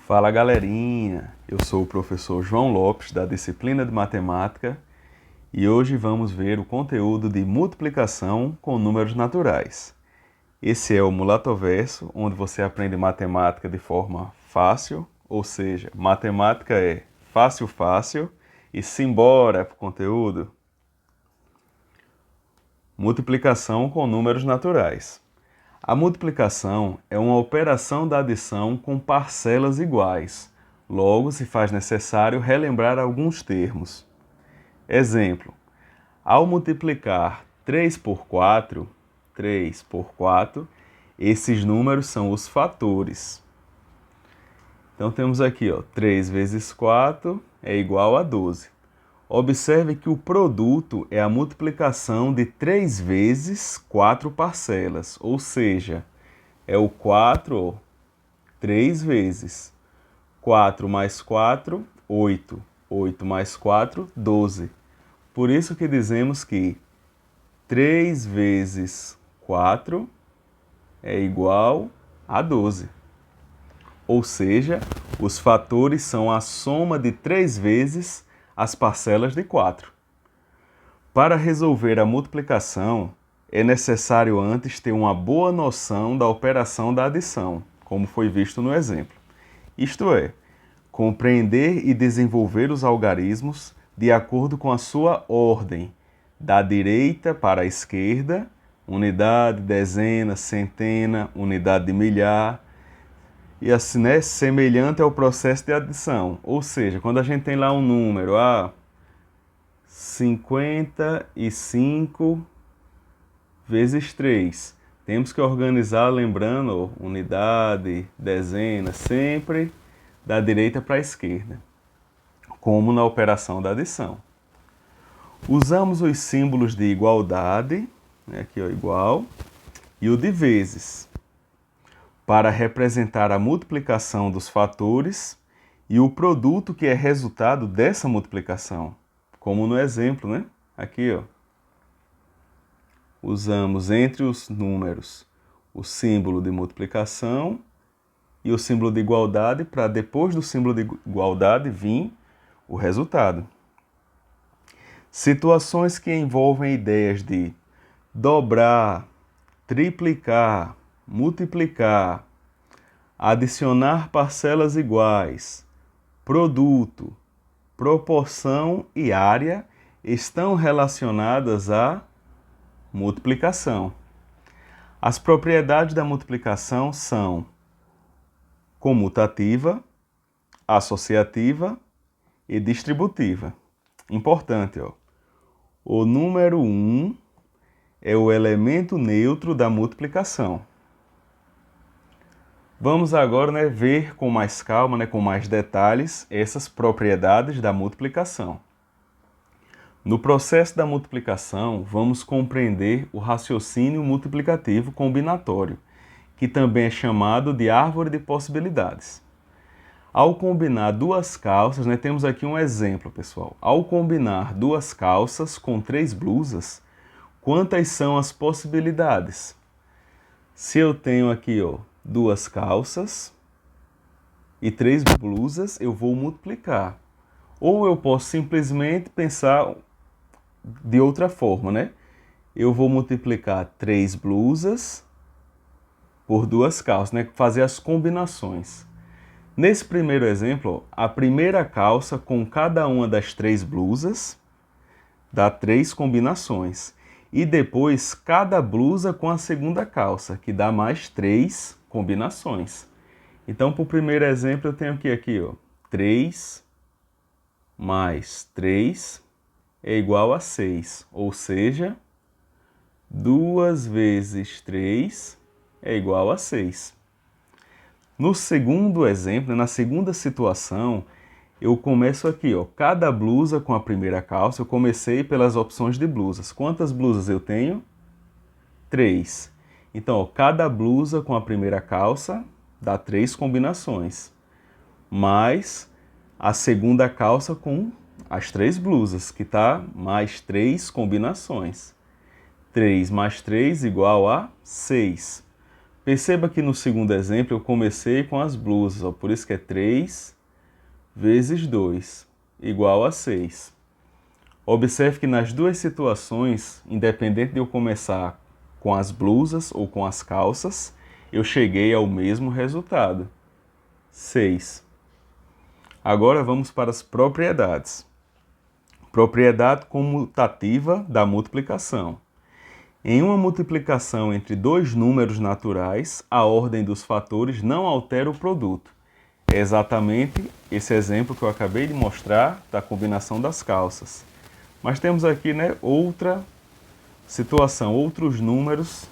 Fala galerinha, eu sou o professor João Lopes da disciplina de Matemática e hoje vamos ver o conteúdo de multiplicação com números naturais. Esse é o Mulatoverso, onde você aprende matemática de forma fácil, ou seja, matemática é fácil, fácil e simbora pro conteúdo. Multiplicação com números naturais. A multiplicação é uma operação da adição com parcelas iguais. Logo, se faz necessário relembrar alguns termos. Exemplo: ao multiplicar 3 por 4, esses números são os fatores. Então temos aqui, 3 vezes 4 é igual a 12. Observe que o produto é a multiplicação de 3 vezes 4 parcelas, ou seja, é o 4, 3 vezes. 4 mais 4, 8. 8 mais 4, 12. Por isso que dizemos que 3 vezes 4 é igual a 12. Ou seja, os fatores são a soma de 3 vezes as parcelas de 4. Para resolver a multiplicação, é necessário antes ter uma boa noção da operação da adição, como foi visto no exemplo. Isto é, compreender e desenvolver os algarismos de acordo com a sua ordem, da direita para a esquerda, unidade, dezena, centena, unidade de milhar, e assim, semelhante ao processo de adição. Ou seja, quando a gente tem lá um número, 55 vezes 3, temos que organizar lembrando unidade, dezena, sempre da direita para a esquerda, como na operação da adição. Usamos os símbolos de igualdade, aqui igual, e o de vezes, para representar a multiplicação dos fatores e o produto que é resultado dessa multiplicação, como no exemplo, Aqui, usamos entre os números o símbolo de multiplicação e o símbolo de igualdade para depois do símbolo de igualdade vir o resultado. Situações que envolvem ideias de dobrar, triplicar, multiplicar, adicionar parcelas iguais, produto, proporção e área estão relacionadas à multiplicação. As propriedades da multiplicação são comutativa, associativa e distributiva. Importante, o número 1 é o elemento neutro da multiplicação. Vamos agora ver com mais calma, com mais detalhes, essas propriedades da multiplicação. No processo da multiplicação, vamos compreender o raciocínio multiplicativo combinatório, que também é chamado de árvore de possibilidades. Ao combinar duas calças, temos aqui um exemplo, pessoal. Ao combinar duas calças com 3 blusas, quantas são as possibilidades? Se eu tenho aqui, 2 calças e 3 blusas, eu vou multiplicar. Ou eu posso simplesmente pensar de outra forma, Eu vou multiplicar 3 blusas por 2 calças, Fazer as combinações. Nesse primeiro exemplo, a primeira calça com cada uma das 3 blusas dá 3 combinações. E depois, cada blusa com a segunda calça, que dá mais 3 combinações. Então, para o primeiro exemplo, eu tenho aqui 3 mais 3 é igual a 6. Ou seja, 2 vezes 3 é igual a 6. No segundo exemplo, na segunda situação, eu começo aqui, cada blusa com a primeira calça, eu comecei pelas opções de blusas. Quantas blusas eu tenho? 3. Então, cada blusa com a primeira calça dá 3 combinações, mais a segunda calça com as 3 blusas, que está mais 3 combinações. 3 mais 3 igual a 6. Perceba que no segundo exemplo eu comecei com as blusas, ó, por isso que é 3 vezes 2, igual a 6. Observe que nas duas situações, independente de eu começar com as blusas ou com as calças, eu cheguei ao mesmo resultado, 6. Agora vamos para as propriedades. Propriedade comutativa da multiplicação. Em uma multiplicação entre dois números naturais, a ordem dos fatores não altera o produto. É exatamente esse exemplo que eu acabei de mostrar da combinação das calças. Mas temos aqui, né, outra situação, outros números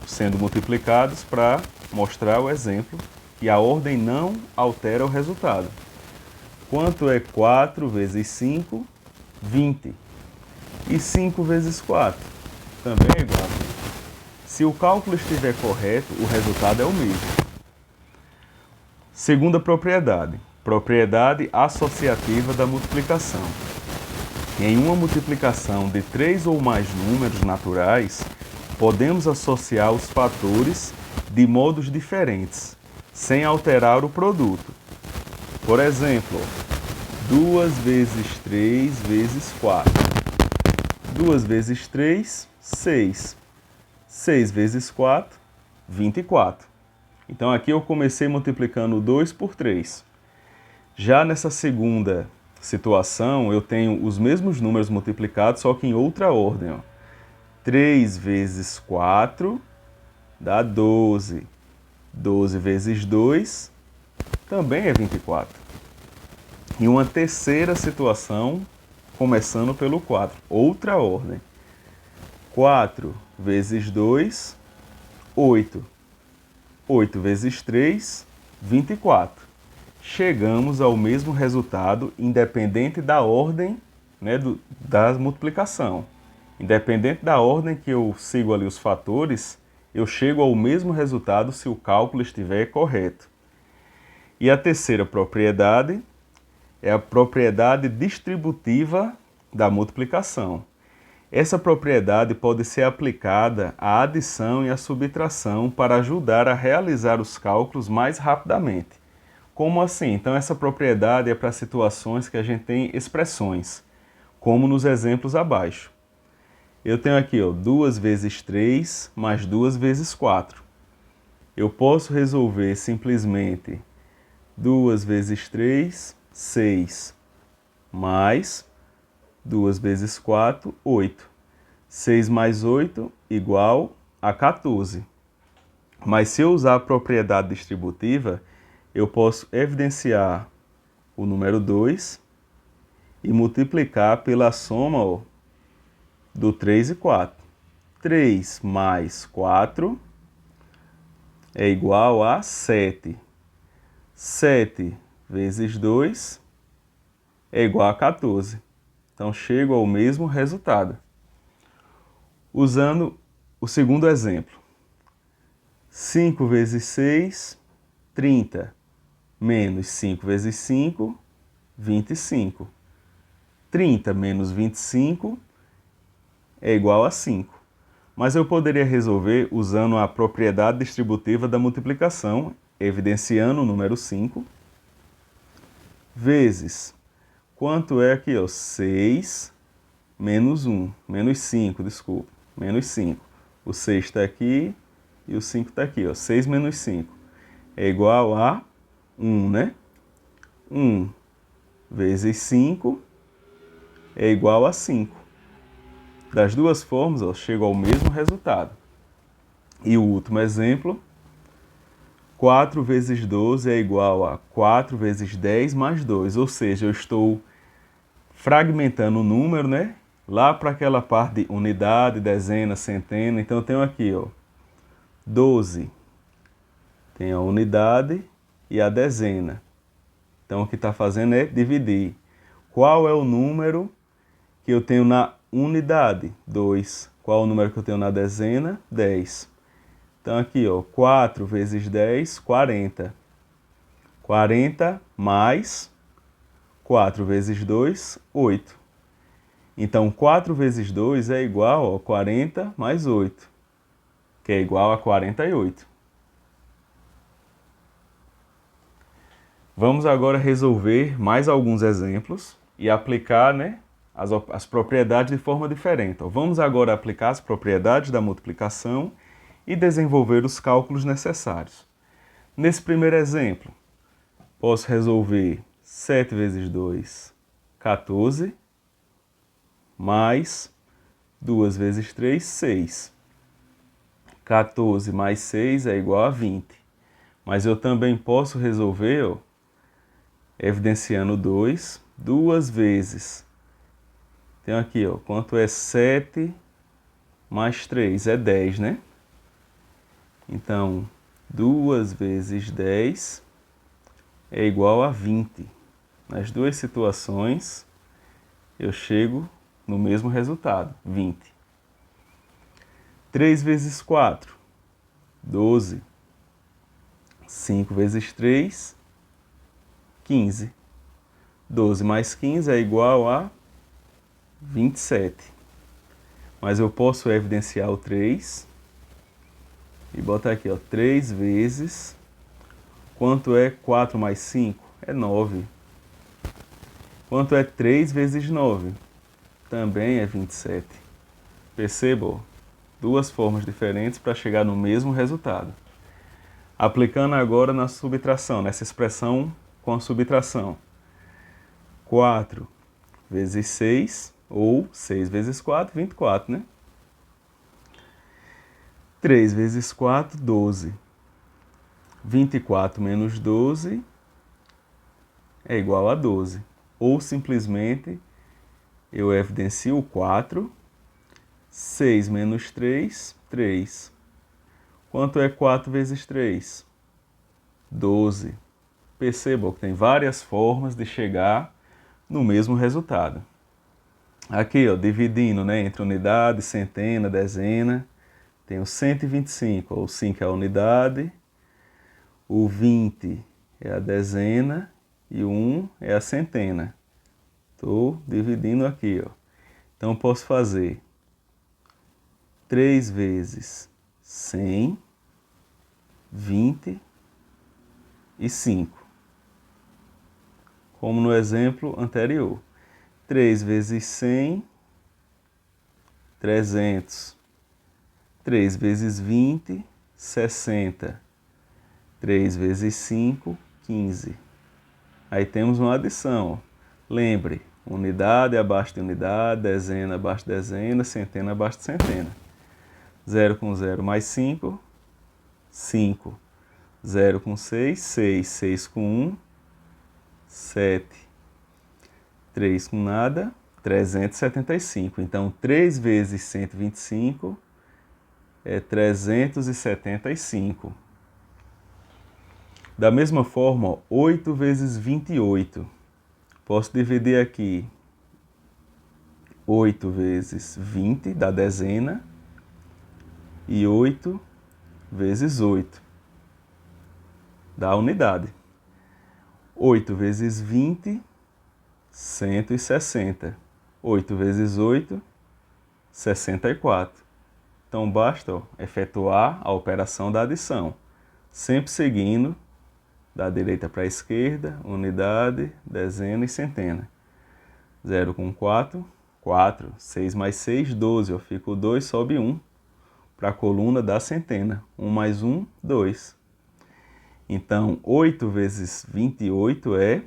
sendo multiplicados para mostrar o exemplo e a ordem não altera o resultado. Quanto é 4 vezes 5? 20. E 5 vezes 4? Também é igual a 20. Se o cálculo estiver correto, o resultado é o mesmo. Segunda propriedade. Propriedade associativa da multiplicação. Em uma multiplicação de 3 ou mais números naturais, podemos associar os fatores de modos diferentes, sem alterar o produto. Por exemplo, 2 vezes 3 vezes 4. 2 vezes 3, 6. 6 vezes 4, 24. Então aqui eu comecei multiplicando 2 por 3. Já nessa segunda situação, eu tenho os mesmos números multiplicados, só que em outra ordem. Ó. 3 vezes 4 dá 12. 12 vezes 2 também é 24. E uma terceira situação, começando pelo 4, outra ordem. 4 vezes 2, 8. 8 vezes 3, 24. Chegamos ao mesmo resultado, independente da ordem, né, da multiplicação. Independente da ordem que eu sigo ali os fatores, eu chego ao mesmo resultado se o cálculo estiver correto. E a terceira propriedade é a propriedade distributiva da multiplicação. Essa propriedade pode ser aplicada à adição e à subtração para ajudar a realizar os cálculos mais rapidamente. Como assim? Então essa propriedade é para situações que a gente tem expressões, como nos exemplos abaixo. Eu tenho aqui, ó, 2 vezes 3 mais 2 vezes 4. Eu posso resolver simplesmente 2 vezes 3, 6, mais 2 vezes 4, 8. 6 mais 8 igual a 14. Mas se eu usar a propriedade distributiva, eu posso evidenciar o número 2 e multiplicar pela soma, ó, do 3 e 4. 3 mais 4 é igual a 7. 7 vezes 2 é igual a 14. Então, chego ao mesmo resultado. Usando o segundo exemplo. 5 vezes 6, 30. Menos 5 vezes 5, 25. 30 menos 25 é igual a 5. Mas eu poderia resolver usando a propriedade distributiva da multiplicação, evidenciando o número 5, vezes, quanto é aqui? Ó, 6 menos 1, menos 5, desculpa, menos 5. O 6 está aqui e o 5 está aqui. Ó. 6 menos 5 é igual a 1, né? 1 vezes 5 é igual a 5. Das duas formas, ó, chego ao mesmo resultado. E o último exemplo, 4 vezes 12 é igual a 4 vezes 10 mais 2. Ou seja, eu estou fragmentando o número, né? Lá para aquela parte de unidade, dezena, centena. Então eu tenho aqui, ó, 12. Tem a unidade e a dezena. Então o que está fazendo é dividir. Qual é o número que eu tenho na unidade? 2. Qual é o número que eu tenho na dezena? 10. Então aqui, ó, 4 vezes 10, 40. 40 mais 4 vezes 2, 8. Então 4 vezes 2 é igual a 40 mais 8, que é igual a 48. Vamos agora resolver mais alguns exemplos e aplicar, né, as propriedades de forma diferente. Então, vamos agora aplicar as propriedades da multiplicação e desenvolver os cálculos necessários. Nesse primeiro exemplo, posso resolver 7 vezes 2, 14, mais 2 vezes 3, 6. 14 mais 6 é igual a 20. Mas eu também posso resolver, ó, evidenciando 2, duas vezes. Tem aqui, ó, quanto é 7 mais 3? É 10, né? Então, 2 vezes 10 é igual a 20. Nas duas situações, eu chego no mesmo resultado, 20. 3 vezes 4, 12. 5 vezes 3, 15. 12 mais 15 é igual a 27. Mas eu posso evidenciar o 3 e botar aqui, ó, 3 vezes... Quanto é 4 mais 5? É 9. Quanto é 3 vezes 9? Também é 27. Percebam? Duas formas diferentes para chegar no mesmo resultado. Aplicando agora na subtração, nessa expressão com a subtração. 4 vezes 6, ou 6 vezes 4, 24, né? 3 vezes 4, 12. 24 menos 12 é igual a 12. Ou simplesmente eu evidencio o 4. 6 menos 3, 3. Quanto é 4 vezes 3? 12. Percebam que tem várias formas de chegar no mesmo resultado. Aqui, ó, dividindo, né, entre unidade, centena, dezena, tem o 125, ó, o 5 é a unidade, o 20 é a dezena e o 1 é a centena. Estou dividindo aqui, ó. Então, posso fazer 3 vezes 100, 20 e 5. Como no exemplo anterior. 3 vezes 100, 300. 3 vezes 20, 60. 3 vezes 5, 15. Aí temos uma adição. Ó. Lembre, unidade abaixo de unidade, dezena abaixo de dezena, centena abaixo de centena. 0 com 0 mais 5, 5. 0 com 6, 6. 6 com 1, 7. 3 com nada, 375. Então, 3 vezes 125 é 375. Da mesma forma, ó, 8 vezes 28. Posso dividir aqui 8 vezes 20, da dezena, e 8 vezes 8, da unidade. 8 vezes 20, 160. 8 vezes 8, 64. Então, basta, ó, efetuar a operação da adição, sempre seguindo da direita para a esquerda, unidade, dezena e centena. 0 com 4, 4. 6 mais 6, 12. Eu fico 2, sobe 1 para a coluna da centena. 1 mais 1, 2. Então, 8 vezes 28 é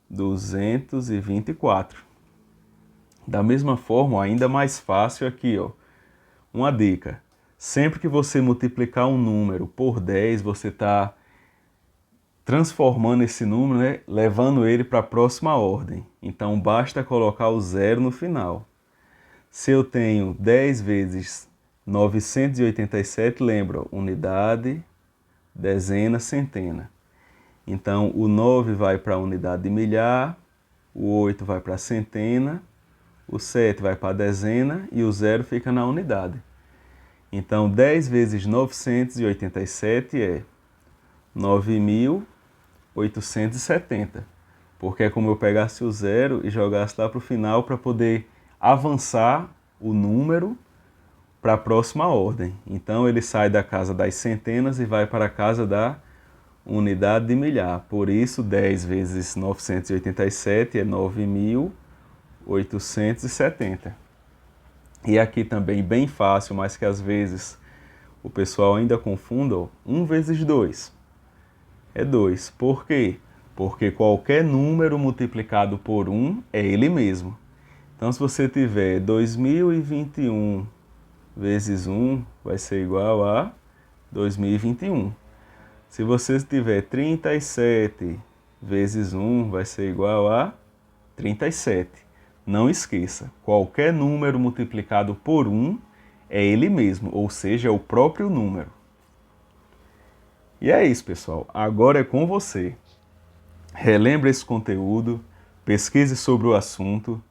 224. Da mesma forma, ainda mais fácil aqui, ó, uma dica. Sempre que você multiplicar um número por 10, você está transformando esse número, né, levando ele para a próxima ordem. Então, basta colocar o 0 no final. Se eu tenho 10 vezes 987, lembra, unidade, dezena, centena. Então, o 9 vai para a unidade de milhar, o 8 vai para a centena, o 7 vai para a dezena e o 0 fica na unidade. Então, 10 vezes 987 é 9.870, porque é como eu pegasse o 0 e jogasse lá para o final para poder avançar o número para a próxima ordem. Então, ele sai da casa das centenas e vai para a casa da unidade de milhar. Por isso, 10 vezes 987 é 9.870. E aqui também bem fácil, mas que às vezes o pessoal ainda confunda, 1 vezes 2 é 2. Por quê? Porque qualquer número multiplicado por 1 é ele mesmo. Então, se você tiver 2021 vezes 1, vai ser igual a 2021. Se você tiver 37 vezes 1, vai ser igual a 37. Não esqueça, qualquer número multiplicado por 1 é ele mesmo, ou seja, é o próprio número. E é isso, pessoal. Agora é com você. Relembre esse conteúdo, pesquise sobre o assunto,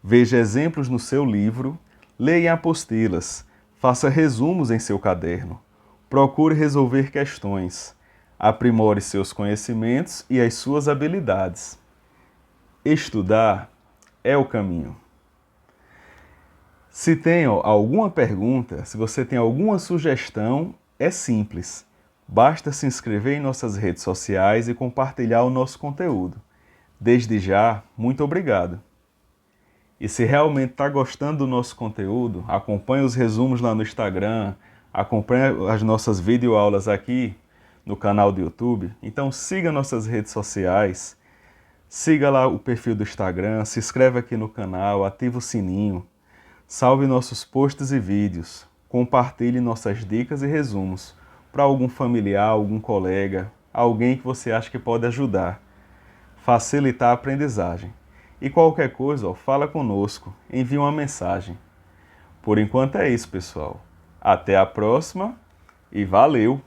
veja exemplos no seu livro, leia apostilas, faça resumos em seu caderno, procure resolver questões, aprimore seus conhecimentos e as suas habilidades. Estudar é o caminho. Se tem alguma pergunta, se você tem alguma sugestão, é simples. Basta se inscrever em nossas redes sociais e compartilhar o nosso conteúdo. Desde já, muito obrigado. E se realmente está gostando do nosso conteúdo, acompanhe os resumos lá no Instagram, acompanhe as nossas videoaulas aqui no canal do YouTube. Então siga nossas redes sociais, siga lá o perfil do Instagram, se inscreve aqui no canal, ativa o sininho, salve nossos posts e vídeos, compartilhe nossas dicas e resumos para algum familiar, algum colega, alguém que você acha que pode ajudar, facilitar a aprendizagem. E qualquer coisa, fala conosco, envie uma mensagem. Por enquanto é isso, pessoal. Até a próxima e valeu!